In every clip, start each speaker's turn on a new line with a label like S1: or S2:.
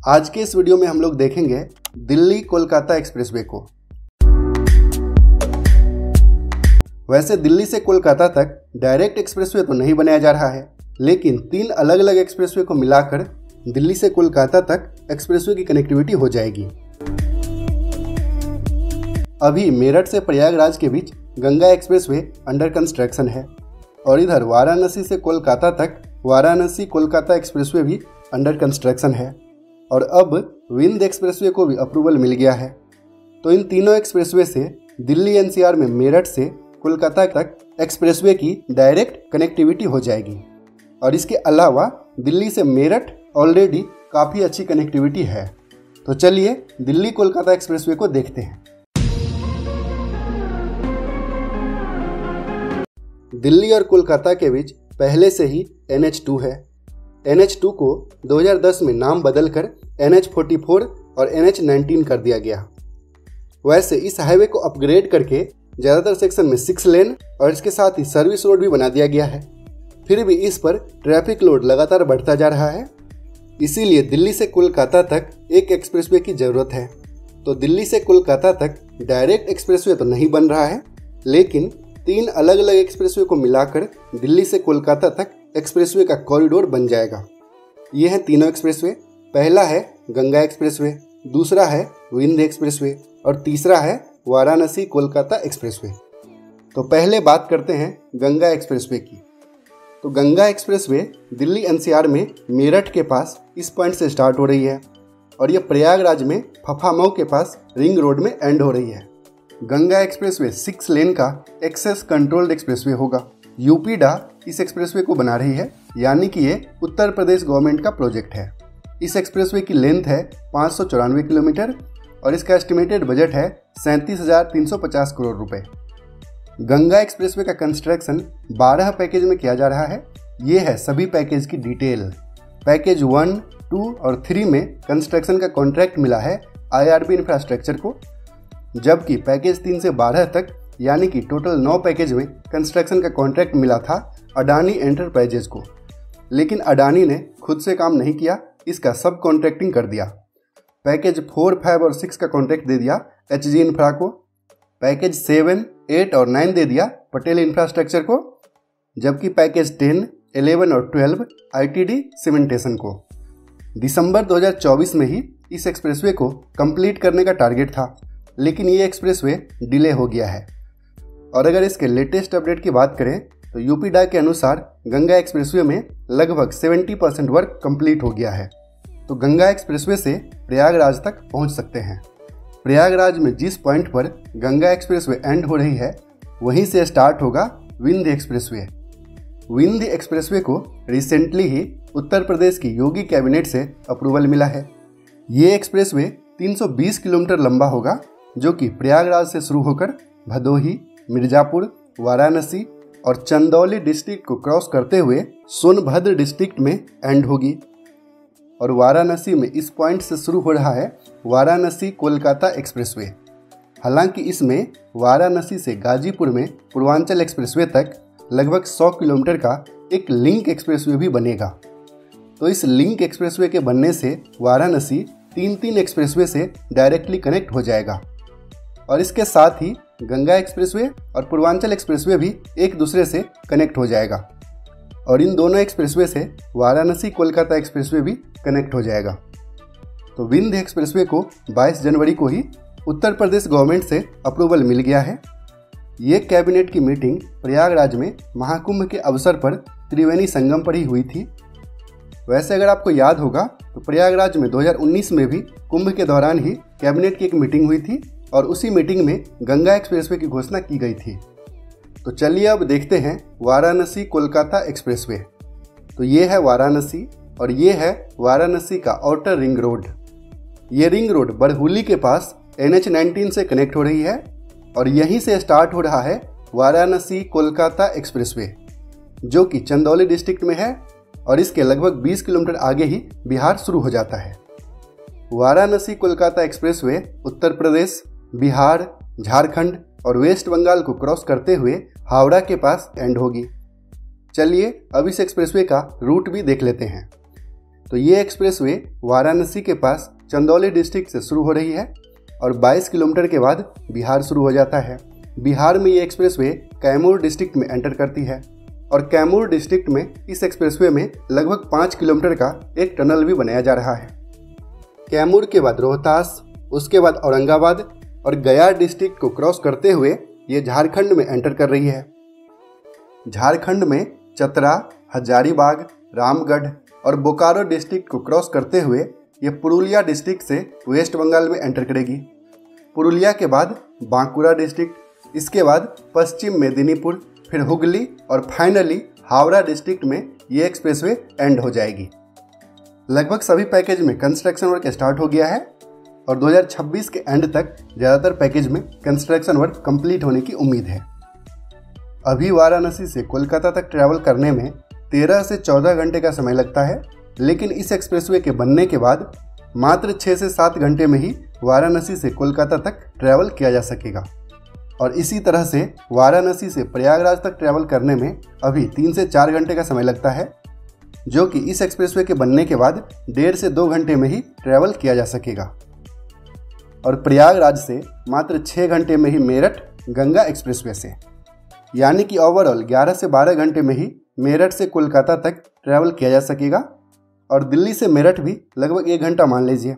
S1: आज के इस वीडियो में हम लोग देखेंगे दिल्ली कोलकाता एक्सप्रेसवे को। वैसे दिल्ली से कोलकाता तक डायरेक्ट एक्सप्रेसवे तो नहीं बनाया जा रहा है, लेकिन 3 अलग अलग एक्सप्रेसवे को मिलाकर दिल्ली से कोलकाता तक एक्सप्रेसवे की कनेक्टिविटी हो जाएगी। अभी मेरठ से प्रयागराज के बीच गंगा एक्सप्रेसवे अंडर कंस्ट्रक्शन है और इधर वाराणसी से कोलकाता तक वाराणसी कोलकाता एक्सप्रेसवे भी अंडर कंस्ट्रक्शन है और अब विंध्य एक्सप्रेसवे को भी अप्रूवल मिल गया है। तो इन तीनों एक्सप्रेसवे से दिल्ली एनसीआर में मेरठ से कोलकाता तक एक्सप्रेसवे की डायरेक्ट कनेक्टिविटी हो जाएगी और इसके अलावा दिल्ली से मेरठ ऑलरेडी काफ़ी अच्छी कनेक्टिविटी है। तो चलिए दिल्ली कोलकाता एक्सप्रेसवे को देखते हैं। दिल्ली और कोलकाता के बीच पहले से ही NH2 है। NH2 को 2010 में नाम बदलकर NH44 और NH19 कर दिया गया। वैसे इस हाईवे को अपग्रेड करके ज़्यादातर सेक्शन में 6 लेन और इसके साथ ही सर्विस रोड भी बना दिया गया है। फिर भी इस पर ट्रैफिक लोड लगातार बढ़ता जा रहा है, इसीलिए दिल्ली से कोलकाता तक एक एक्सप्रेसवे की ज़रूरत है। तो दिल्ली से कोलकाता तक डायरेक्ट एक्सप्रेसवे तो नहीं बन रहा है, लेकिन 3 अलग अलग एक्सप्रेसवे को मिलाकर दिल्ली से कोलकाता तक एक्सप्रेसवे का कॉरिडोर बन जाएगा। ये हैं तीनों एक्सप्रेसवे। पहला है गंगा एक्सप्रेसवे, दूसरा है विंध्य एक्सप्रेसवे और तीसरा है वाराणसी कोलकाता एक्सप्रेसवे। तो पहले बात करते हैं गंगा एक्सप्रेसवे की। तो गंगा एक्सप्रेसवे दिल्ली एनसीआर में मेरठ के पास इस पॉइंट से स्टार्ट हो रही है और ये प्रयागराज में फफामऊ के पास रिंग रोड में एंड हो रही है। गंगा एक्सप्रेसवे 6 लेन का एक्सेस कंट्रोल्ड एक्सप्रेसवे होगा। यूपीडा इस एक्सप्रेसवे को बना रही है, यानी कि ये उत्तर प्रदेश गवर्नमेंट का प्रोजेक्ट है। इस एक्सप्रेसवे की लेंथ है 594 किलोमीटर और इसका एस्टिमेटेड बजट है 37,350 करोड़ रुपए। गंगा एक्सप्रेसवे का कंस्ट्रक्शन 12 पैकेज में किया जा रहा है। ये है सभी पैकेज की डिटेल। पैकेज 1, 2 और 3 में कंस्ट्रक्शन का कॉन्ट्रैक्ट मिला है IRB इंफ्रास्ट्रक्चर को, जबकि पैकेज 3 से 12 तक यानी कि टोटल 9 पैकेज में कंस्ट्रक्शन का कॉन्ट्रैक्ट मिला था अडानी एंटरप्राइजेज को। लेकिन अडानी ने खुद से काम नहीं किया, इसका सब कॉन्ट्रैक्टिंग कर दिया। पैकेज 4, 5 और 6 का कॉन्ट्रैक्ट दे दिया HG इंफ्रा को। पैकेज 7, 8 और 9 दे दिया पटेल इंफ्रास्ट्रक्चर को, जबकि पैकेज 10, 11 और 12 ITD सीमेंटेशन को। दिसंबर 2024 में ही इस एक्सप्रेसवे को कंप्लीट करने का टारगेट था, लेकिन ये एक्सप्रेसवे डिले हो गया है। और अगर इसके लेटेस्ट अपडेट की बात करें तो यूपीडा के अनुसार गंगा एक्सप्रेसवे में लगभग 70% वर्क कंप्लीट हो गया है। तो गंगा एक्सप्रेसवे से प्रयागराज तक पहुंच सकते हैं। प्रयागराज में जिस पॉइंट पर गंगा एक्सप्रेसवे एंड हो रही है वहीं से स्टार्ट होगा विंध्य एक्सप्रेसवे। विंध्य एक्सप्रेसवे को रिसेंटली ही उत्तर प्रदेश की योगी कैबिनेट से अप्रूवल मिला है। ये एक्सप्रेसवे 320 किलोमीटर लंबा होगा, जो कि प्रयागराज से शुरू होकर भदोही, मिर्जापुर, वाराणसी और चंदौली डिस्ट्रिक्ट को क्रॉस करते हुए सोनभद्र डिस्ट्रिक्ट में एंड होगी। और वाराणसी में इस पॉइंट से शुरू हो रहा है वाराणसी कोलकाता एक्सप्रेसवे। हालांकि इसमें वाराणसी से गाजीपुर में पूर्वांचल एक्सप्रेसवे तक लगभग 100 किलोमीटर का एक लिंक एक्सप्रेसवे भी बनेगा। तो इस लिंक एक्सप्रेसवे के बनने से वाराणसी 3 एक्सप्रेसवे से डायरेक्टली कनेक्ट हो जाएगा और इसके साथ ही गंगा एक्सप्रेसवे और पूर्वांचल एक्सप्रेसवे भी एक दूसरे से कनेक्ट हो जाएगा और इन दोनों एक्सप्रेसवे से वाराणसी कोलकाता एक्सप्रेसवे भी कनेक्ट हो जाएगा। तो विंध्य एक्सप्रेसवे को 22 जनवरी को ही उत्तर प्रदेश गवर्नमेंट से अप्रूवल मिल गया है। ये कैबिनेट की मीटिंग प्रयागराज में महाकुंभ के अवसर पर त्रिवेणी संगम पर ही हुई थी। वैसे अगर आपको याद होगा तो प्रयागराज में 2019 में भी कुंभ के दौरान ही कैबिनेट की एक मीटिंग हुई थी और उसी मीटिंग में गंगा एक्सप्रेसवे की घोषणा की गई थी। तो चलिए अब देखते हैं वाराणसी कोलकाता एक्सप्रेसवे। तो ये है वाराणसी और ये है वाराणसी का आउटर रिंग रोड। ये रिंग रोड बरहुली के पास NH19 से कनेक्ट हो रही है और यहीं से स्टार्ट हो रहा है वाराणसी कोलकाता एक्सप्रेसवे, जो कि चंदौली डिस्ट्रिक्ट में है और इसके लगभग 20 किलोमीटर आगे ही बिहार शुरू हो जाता है। वाराणसी कोलकाता एक्सप्रेसवे उत्तर प्रदेश, बिहार, झारखंड और वेस्ट बंगाल को क्रॉस करते हुए हावड़ा के पास एंड होगी। चलिए अब इस एक्सप्रेसवे का रूट भी देख लेते हैं। तो ये एक्सप्रेसवे वाराणसी के पास चंदौली डिस्ट्रिक्ट से शुरू हो रही है और 22 किलोमीटर के बाद बिहार शुरू हो जाता है। बिहार में ये एक्सप्रेसवे कैमूर डिस्ट्रिक्ट में एंटर करती है और कैमूर डिस्ट्रिक्ट में इस एक्सप्रेसवे में लगभग 5 किलोमीटर का एक टनल भी बनाया जा रहा है। कैमूर के बाद रोहतास, उसके बाद औरंगाबाद और गया डिस्ट्रिक्ट को क्रॉस करते हुए ये झारखंड में एंटर कर रही है। झारखंड में चतरा, हजारीबाग, रामगढ़ और बोकारो डिस्ट्रिक्ट को क्रॉस करते हुए ये पुरुलिया डिस्ट्रिक्ट से वेस्ट बंगाल में एंटर करेगी। पुरुलिया के बाद बांकुड़ा डिस्ट्रिक्ट, इसके बाद पश्चिम मेदिनीपुर, फिर हुगली और फाइनली हावड़ा डिस्ट्रिक्ट में ये एक्सप्रेसवे एंड हो जाएगी। लगभग सभी पैकेज में कंस्ट्रक्शन वर्क स्टार्ट हो गया है और 2026 के एंड तक ज़्यादातर पैकेज में कंस्ट्रक्शन वर्क कंप्लीट होने की उम्मीद है। अभी वाराणसी से कोलकाता तक ट्रैवल करने में 13 से 14 घंटे का समय लगता है, लेकिन इस एक्सप्रेसवे के बनने के बाद मात्र 6 से 7 घंटे में ही वाराणसी से कोलकाता तक ट्रैवल किया जा सकेगा। और इसी तरह से वाराणसी से प्रयागराज तक ट्रैवल करने में अभी 3 से 4 घंटे का समय लगता है, जो कि इस एक्सप्रेसवे के बनने के बाद 1.5 से 2 घंटे में ही ट्रैवल किया जा सकेगा। और प्रयागराज से मात्र 6 घंटे में ही मेरठ गंगा एक्सप्रेसवे से, यानी कि ओवरऑल 11 से 12 घंटे में ही मेरठ से कोलकाता तक ट्रैवल किया जा सकेगा। और दिल्ली से मेरठ भी लगभग 1 घंटा मान लीजिए।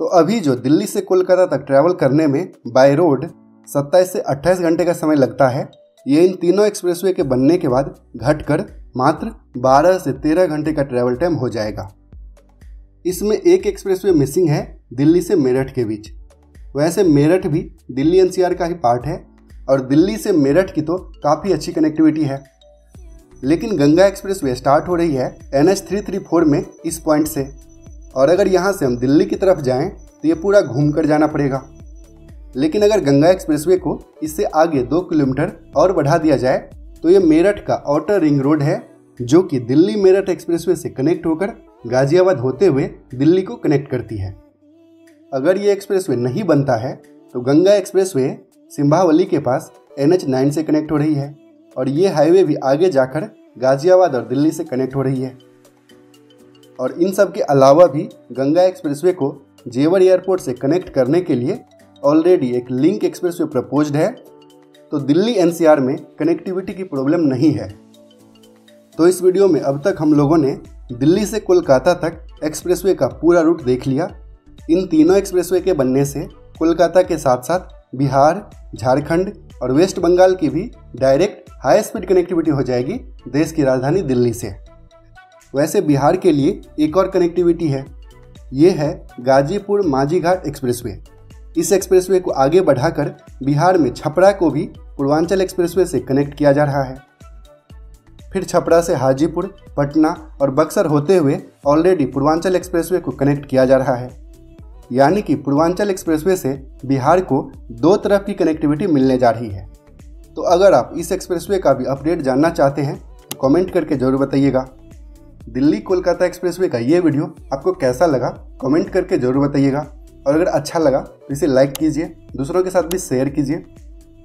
S1: तो अभी जो दिल्ली से कोलकाता तक ट्रैवल करने में बाय रोड 27 से 28 घंटे का समय लगता है, ये इन तीनों एक्सप्रेसवे के बनने के बाद घटकर मात्र 12 से 13 घंटे का ट्रैवल टाइम हो जाएगा। इसमें एक एक्सप्रेसवे मिसिंग है दिल्ली से मेरठ के बीच। वैसे मेरठ भी दिल्ली एनसीआर का ही पार्ट है और दिल्ली से मेरठ की तो काफ़ी अच्छी कनेक्टिविटी है, लेकिन गंगा एक्सप्रेसवे स्टार्ट हो रही है NH334 में इस पॉइंट से, और अगर यहाँ से हम दिल्ली की तरफ जाएं तो ये पूरा घूम कर जाना पड़ेगा। लेकिन अगर गंगा एक्सप्रेसवे को इससे आगे 2 किलोमीटर और बढ़ा दिया जाए तो ये मेरठ का आउटर रिंग रोड है, जो कि दिल्ली मेरठ एक्सप्रेसवे से कनेक्ट होकर गाजियाबाद होते हुए दिल्ली को कनेक्ट करती है। अगर ये एक्सप्रेसवे नहीं बनता है तो गंगा एक्सप्रेसवे सिंभावली के पास NH9 से कनेक्ट हो रही है और ये हाईवे भी आगे जाकर गाजियाबाद और दिल्ली से कनेक्ट हो रही है। और इन सब के अलावा भी गंगा एक्सप्रेसवे को जेवर एयरपोर्ट से कनेक्ट करने के लिए ऑलरेडी एक लिंक एक्सप्रेसवे प्रपोज्ड है, तो दिल्ली NCR में कनेक्टिविटी की प्रॉब्लम नहीं है। तो इस वीडियो में अब तक हम लोगों ने दिल्ली से कोलकाता तक एक्सप्रेसवे का पूरा रूट देख लिया। इन तीनों एक्सप्रेसवे के बनने से कोलकाता के साथ साथ बिहार, झारखंड और वेस्ट बंगाल की भी डायरेक्ट हाई स्पीड कनेक्टिविटी हो जाएगी देश की राजधानी दिल्ली से। वैसे बिहार के लिए एक और कनेक्टिविटी है, ये है गाजीपुर माझीघाट एक्सप्रेसवे। इस एक्सप्रेसवे को आगे बढ़ाकर बिहार में छपरा को भी पूर्वांचल एक्सप्रेसवे से कनेक्ट किया जा रहा है। फिर छपरा से हाजीपुर, पटना और बक्सर होते हुए ऑलरेडी पूर्वांचल एक्सप्रेसवे को कनेक्ट किया जा रहा है, यानी कि पूर्वांचल एक्सप्रेसवे से बिहार को 2 तरफ की कनेक्टिविटी मिलने जा रही है। तो अगर आप इस एक्सप्रेसवे का भी अपडेट जानना चाहते हैं तो कमेंट करके जरूर बताइएगा। दिल्ली कोलकाता एक्सप्रेसवे का ये वीडियो आपको कैसा लगा कमेंट करके जरूर बताइएगा, और अगर अच्छा लगा तो इसे लाइक कीजिए, दूसरों के साथ भी शेयर कीजिए।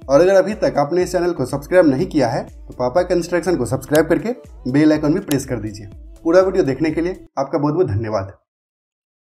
S1: और अगर अभी तक आपने इस चैनल को सब्सक्राइब नहीं किया है तो पापा कंस्ट्रक्शन को सब्सक्राइब करके बेल आइकन भी प्रेस कर दीजिए। पूरा वीडियो देखने के लिए आपका बहुत बहुत धन्यवाद।